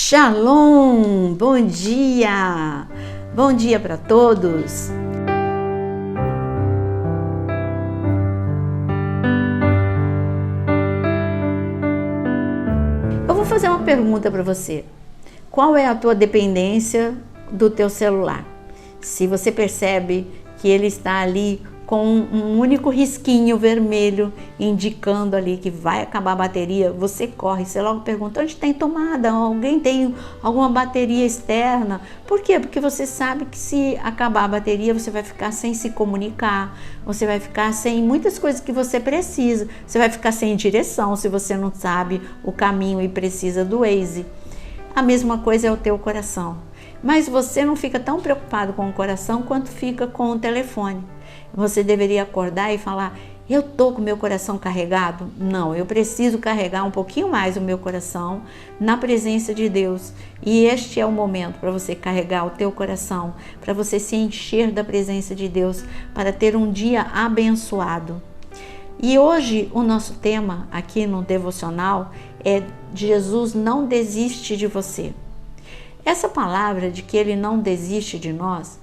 Shalom! Bom dia! Bom dia para todos! Eu vou fazer uma pergunta para você. Qual é a tua dependência do teu celular? Se você percebe que ele está ali com um único risquinho vermelho indicando ali que vai acabar a bateria, você corre, você logo pergunta: onde tem tomada? Alguém tem alguma bateria externa? Por quê? Porque você sabe que se acabar a bateria você vai ficar sem se comunicar, você vai ficar sem muitas coisas que você precisa, você vai ficar sem direção se você não sabe o caminho e precisa do Waze. A mesma coisa é o teu coração. Mas você não fica tão preocupado com o coração quanto fica com o telefone. Você deveria acordar e falar: eu tô com o meu coração carregado? Não, eu preciso carregar um pouquinho mais o meu coração na presença de Deus. E este é o momento para você carregar o teu coração, para você se encher da presença de Deus, para ter um dia abençoado. E hoje o nosso tema aqui no devocional é: Jesus não desiste de você. Essa palavra de que ele não desiste de nós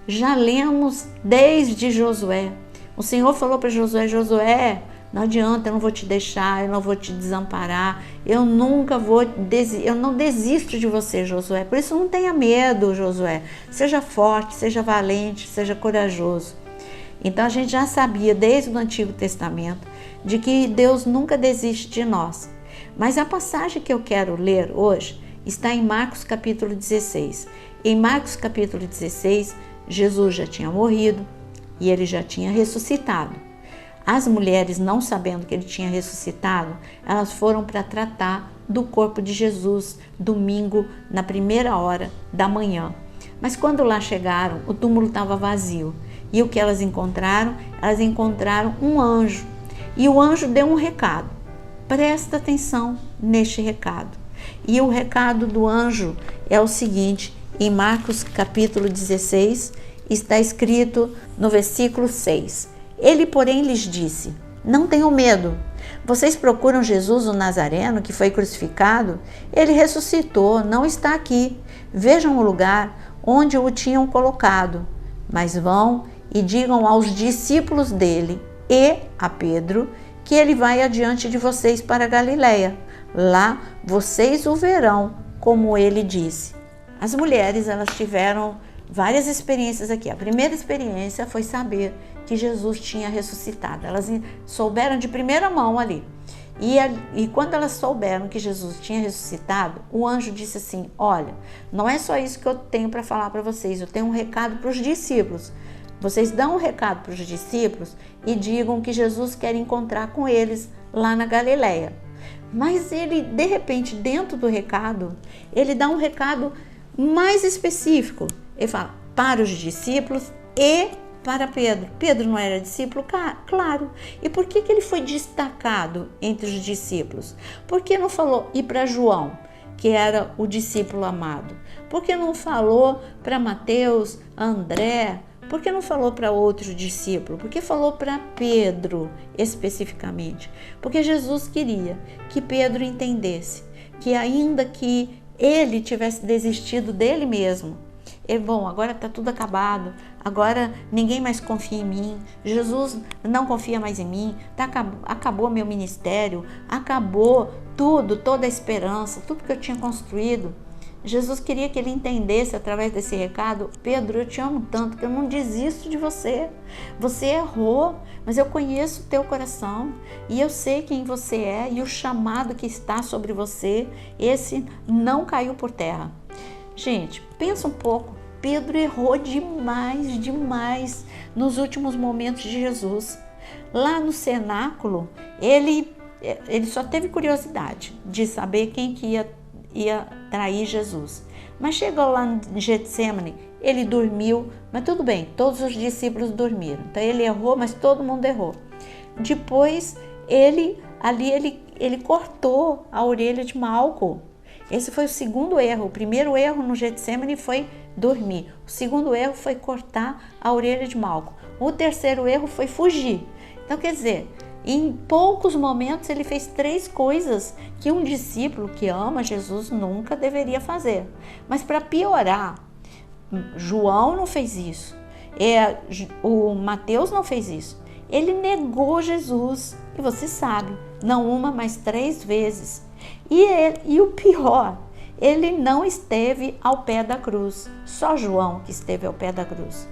já lemos desde Josué. O Senhor falou para Josué: Josué, não adianta, eu não vou te deixar, eu não vou te desamparar, eu não desisto de você, Josué. Por isso não tenha medo, Josué. Seja forte, seja valente, seja corajoso. Então a gente já sabia desde o Antigo Testamento de que Deus nunca desiste de nós. Mas a passagem que eu quero ler hoje está em Marcos capítulo 16. Em Marcos capítulo 16, Jesus já tinha morrido e ele já tinha ressuscitado. As mulheres, não sabendo que ele tinha ressuscitado, elas foram para tratar do corpo de Jesus domingo, na primeira hora da manhã. Mas quando lá chegaram, o túmulo estava vazio. E o que elas encontraram? Elas encontraram um anjo. E o anjo deu um recado. Presta atenção neste recado. E o recado do anjo é o seguinte: em Marcos capítulo 16, está escrito no versículo 6. Ele, porém, lhes disse: não tenham medo. Vocês procuram Jesus o Nazareno, que foi crucificado? Ele ressuscitou, não está aqui. Vejam o lugar onde o tinham colocado. Mas vão e digam aos discípulos dele e a Pedro que ele vai adiante de vocês para Galiléia. Lá vocês o verão, como ele disse. As mulheres, elas tiveram várias experiências aqui. A primeira experiência foi saber que Jesus tinha ressuscitado. Elas souberam de primeira mão ali. E quando elas souberam que Jesus tinha ressuscitado, o anjo disse assim: olha, não é só isso que eu tenho para falar para vocês, eu tenho um recado para os discípulos. Vocês dão um recado para os discípulos e digam que Jesus quer encontrar com eles lá na Galiléia. Mas ele, de repente, dentro do recado, ele dá um recado mais específico. Ele fala para os discípulos e para Pedro. Pedro não era discípulo? Claro. E por que ele foi destacado entre os discípulos? Por que não falou e para João, que era o discípulo amado? Por que não falou para Mateus, André? Por que não falou para outro discípulo? Por que falou para Pedro especificamente? Porque Jesus queria que Pedro entendesse que, ainda que ele tivesse desistido dele mesmo, bom, agora está tudo acabado, agora ninguém mais confia em mim, Jesus não confia mais em mim, acabou meu ministério, acabou tudo, toda a esperança, tudo que eu tinha construído. Jesus queria que ele entendesse através desse recado: Pedro, eu te amo tanto que eu não desisto de você. Você errou, mas eu conheço o teu coração e eu sei quem você é, e o chamado que está sobre você, esse não caiu por terra. Gente, pensa um pouco. Pedro errou demais nos últimos momentos de Jesus. Lá no cenáculo, ele só teve curiosidade de saber quem que ia trair Jesus. Mas chegou lá em Getsemane, ele dormiu, mas tudo bem, todos os discípulos dormiram. Então ele errou, mas todo mundo errou. Depois ele cortou a orelha de Malco. Esse foi o segundo erro. O primeiro erro no Getsemane foi dormir. O segundo erro foi cortar a orelha de Malco. O terceiro erro foi fugir. Então, quer dizer, Em poucos momentos ele fez 3 coisas que um discípulo que ama Jesus nunca deveria fazer. Mas para piorar, João não fez isso, o Mateus não fez isso. Ele negou Jesus, e você sabe, não uma, mas 3 vezes. E o pior, ele não esteve ao pé da cruz, só João que esteve ao pé da cruz.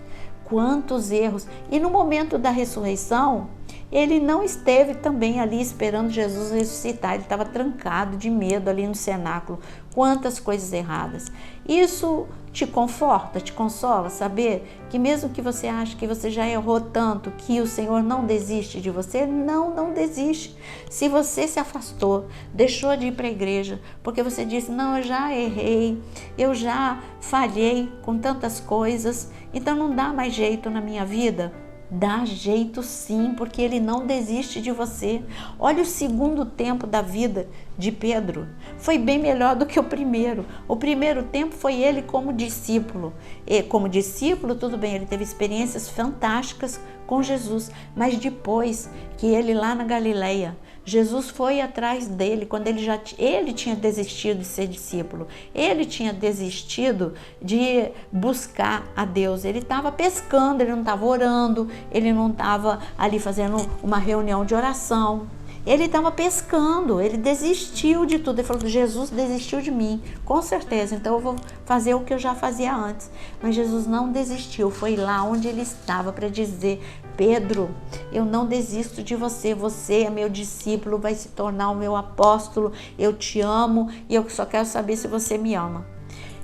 Quantos erros! E no momento da ressurreição, ele não esteve também ali esperando Jesus ressuscitar, ele estava trancado de medo ali no cenáculo. Quantas coisas erradas! Isso te conforta, te consola, saber que mesmo que você ache que você já errou tanto, que o Senhor não desiste de você, não desiste. Se você se afastou, deixou de ir para a igreja, porque você disse, não, eu já errei, eu já falhei com tantas coisas, então não dá mais jeito na minha vida. Dá jeito sim, porque ele não desiste de você. Olha o segundo tempo da vida de Pedro. Foi bem melhor do que o primeiro. O primeiro tempo foi ele como discípulo. E como discípulo, tudo bem, ele teve experiências fantásticas com Jesus. Mas depois que ele lá na Galileia, Jesus foi atrás dele quando ele tinha desistido de ser discípulo. Ele tinha desistido de buscar a Deus. Ele estava pescando, ele não estava orando, ele não estava ali fazendo uma reunião de oração. Ele estava pescando, ele desistiu de tudo. Ele falou, Jesus desistiu de mim, com certeza, então eu vou fazer o que eu já fazia antes. Mas Jesus não desistiu, foi lá onde ele estava para dizer, Pedro, eu não desisto de você, você é meu discípulo, vai se tornar o meu apóstolo, eu te amo e eu só quero saber se você me ama.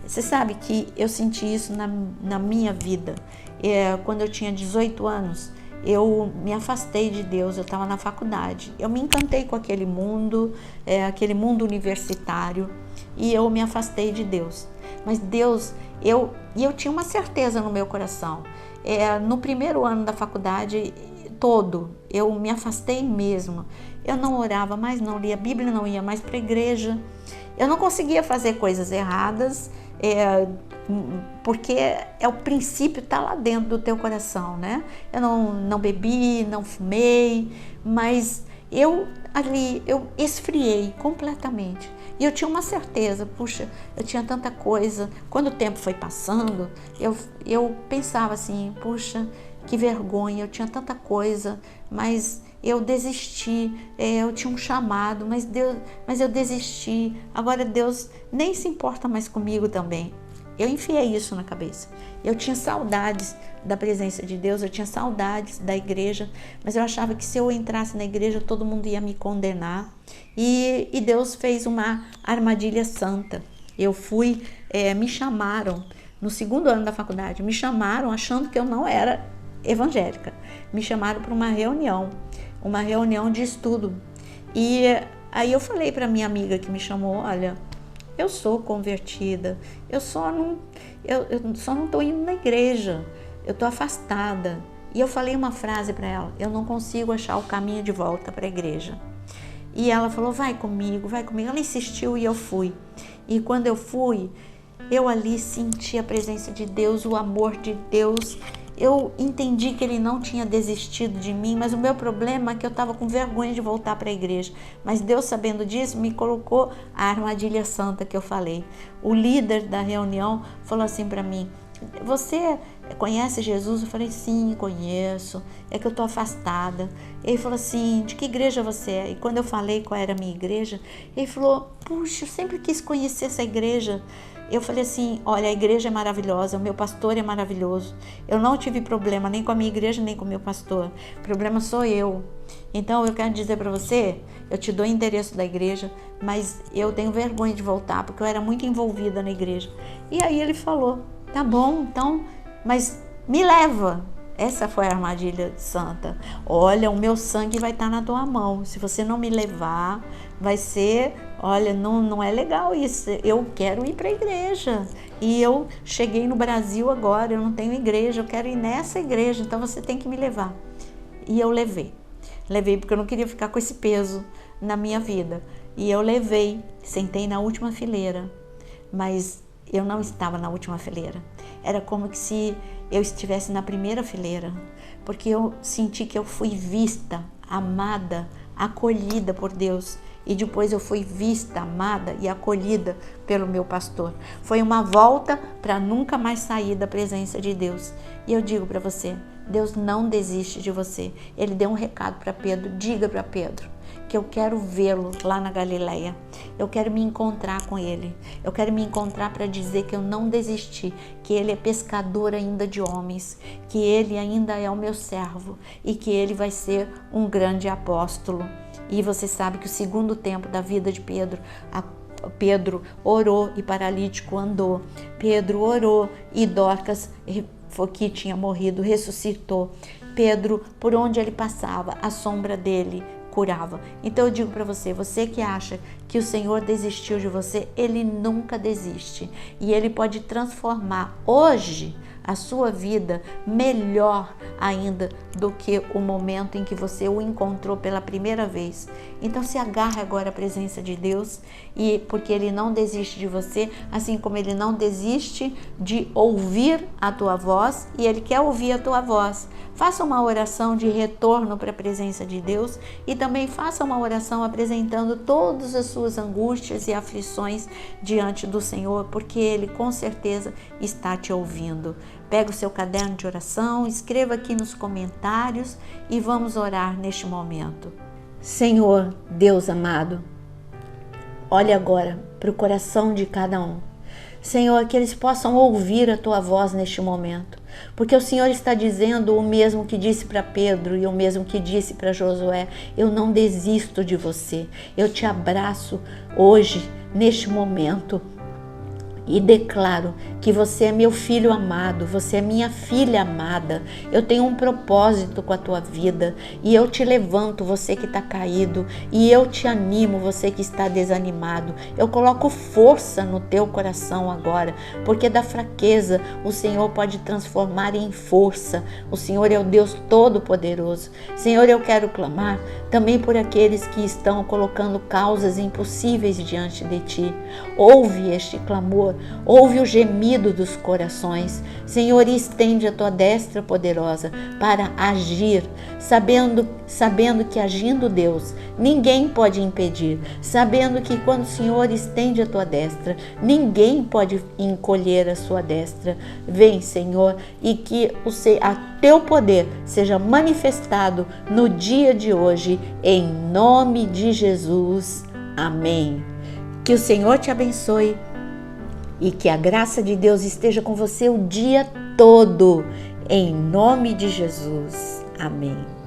Você sabe que eu senti isso na minha vida. Quando eu tinha 18 anos, eu me afastei de Deus, eu estava na faculdade. Eu me encantei com aquele mundo universitário, e eu me afastei de Deus. Mas Deus, eu tinha uma certeza no meu coração. No primeiro ano da faculdade todo, eu me afastei mesmo. Eu não orava mais, não lia a Bíblia, não ia mais para a igreja. Eu não conseguia fazer coisas erradas, porque o princípio está lá dentro do teu coração, né? Eu não bebi, não fumei, mas eu esfriei completamente. E eu tinha uma certeza, puxa, eu tinha tanta coisa. Quando o tempo foi passando, eu pensava assim, puxa, que vergonha, eu tinha tanta coisa, mas eu desisti, eu tinha um chamado, mas eu desisti. Agora Deus nem se importa mais comigo também. Eu enfiei isso na cabeça. Eu tinha saudades da presença de Deus, eu tinha saudades da igreja, mas eu achava que se eu entrasse na igreja todo mundo ia me condenar. E Deus fez uma armadilha santa. Me chamaram no segundo ano da faculdade, me chamaram achando que eu não era evangélica. Me chamaram para uma reunião de estudo. E aí eu falei para minha amiga que me chamou, olha, eu sou convertida, eu só não estou indo na igreja, eu estou afastada. E eu falei uma frase para ela, eu não consigo achar o caminho de volta para a igreja. E ela falou, vai comigo. Ela insistiu e eu fui. E quando eu fui, eu ali senti a presença de Deus, o amor de Deus. Eu entendi que ele não tinha desistido de mim, mas o meu problema é que eu estava com vergonha de voltar para a igreja. Mas Deus, sabendo disso, me colocou a armadilha santa que eu falei. O líder da reunião falou assim para mim, você conhece Jesus? Eu falei, sim, conheço, é que eu estou afastada. Ele falou assim, de que igreja você é? E quando eu falei qual era a minha igreja, ele falou, puxa, eu sempre quis conhecer essa igreja. Eu falei assim, olha, a igreja é maravilhosa, o meu pastor é maravilhoso. Eu não tive problema nem com a minha igreja, nem com o meu pastor. O problema sou eu. Então eu quero dizer para você, eu te dou o endereço da igreja, mas eu tenho vergonha de voltar, porque eu era muito envolvida na igreja. E aí ele falou, tá bom, então, mas me leva. Essa foi a armadilha santa. Olha, o meu sangue vai estar na tua mão. Se você não me levar, vai ser... Olha, não é legal isso. Eu quero ir para a igreja. E eu cheguei no Brasil agora, eu não tenho igreja. Eu quero ir nessa igreja, então você tem que me levar. E eu levei. Levei porque eu não queria ficar com esse peso na minha vida. E eu levei, sentei na última fileira. Mas eu não estava na última fileira. Era como que se eu estivesse na primeira fileira, porque eu senti que eu fui vista amada, acolhida por Deus. E depois eu fui vista, amada e acolhida pelo meu pastor. Foi uma volta para nunca mais sair da presença de Deus. E eu digo para você, Deus não desiste de você. Ele deu um recado para Pedro, diga para Pedro que eu quero vê-lo lá na Galileia. Eu quero me encontrar com ele. Eu quero me encontrar para dizer que eu não desisti, que ele é pescador ainda de homens, que ele ainda é o meu servo e que ele vai ser um grande apóstolo. E você sabe que o segundo tempo da vida de Pedro orou e paralítico andou. Pedro orou e Dorcas, que tinha morrido, ressuscitou. Pedro, por onde ele passava, a sombra dele curava. Então eu digo para você, você que acha que o Senhor desistiu de você, Ele nunca desiste. E Ele pode transformar hoje a sua vida melhor ainda do que o momento em que você o encontrou pela primeira vez. Então se agarre agora à presença de Deus, e porque Ele não desiste de você, assim como Ele não desiste de ouvir a tua voz, e Ele quer ouvir a tua voz. Faça uma oração de retorno para a presença de Deus e também faça uma oração apresentando todas as suas angústias e aflições diante do Senhor, porque Ele com certeza está te ouvindo. Pega o seu caderno de oração, escreva aqui nos comentários e vamos orar neste momento. Senhor, Deus amado, olha agora para o coração de cada um. Senhor, que eles possam ouvir a Tua voz neste momento, porque o Senhor está dizendo o mesmo que disse para Pedro e o mesmo que disse para Josué: eu não desisto de você, eu te abraço hoje, neste momento, e declaro que você é meu filho amado, você é minha filha amada. Eu tenho um propósito com a tua vida e eu te levanto, você que está caído, e eu te animo, você que está desanimado. Eu coloco força no teu coração agora, porque da fraqueza o Senhor pode transformar em força. O Senhor é o Deus Todo-Poderoso. Senhor, eu quero clamar também por aqueles que estão colocando causas impossíveis diante de ti. Ouve este clamor, ouve o gemido dos corações. Senhor, estende a tua destra poderosa para agir, sabendo que agindo Deus, ninguém pode impedir, sabendo que quando o Senhor estende a tua destra, ninguém pode encolher a sua destra. Vem, Senhor, e que a teu poder seja manifestado no dia de hoje, em nome de Jesus. Amém. Que o Senhor te abençoe e que a graça de Deus esteja com você o dia todo, em nome de Jesus. Amém.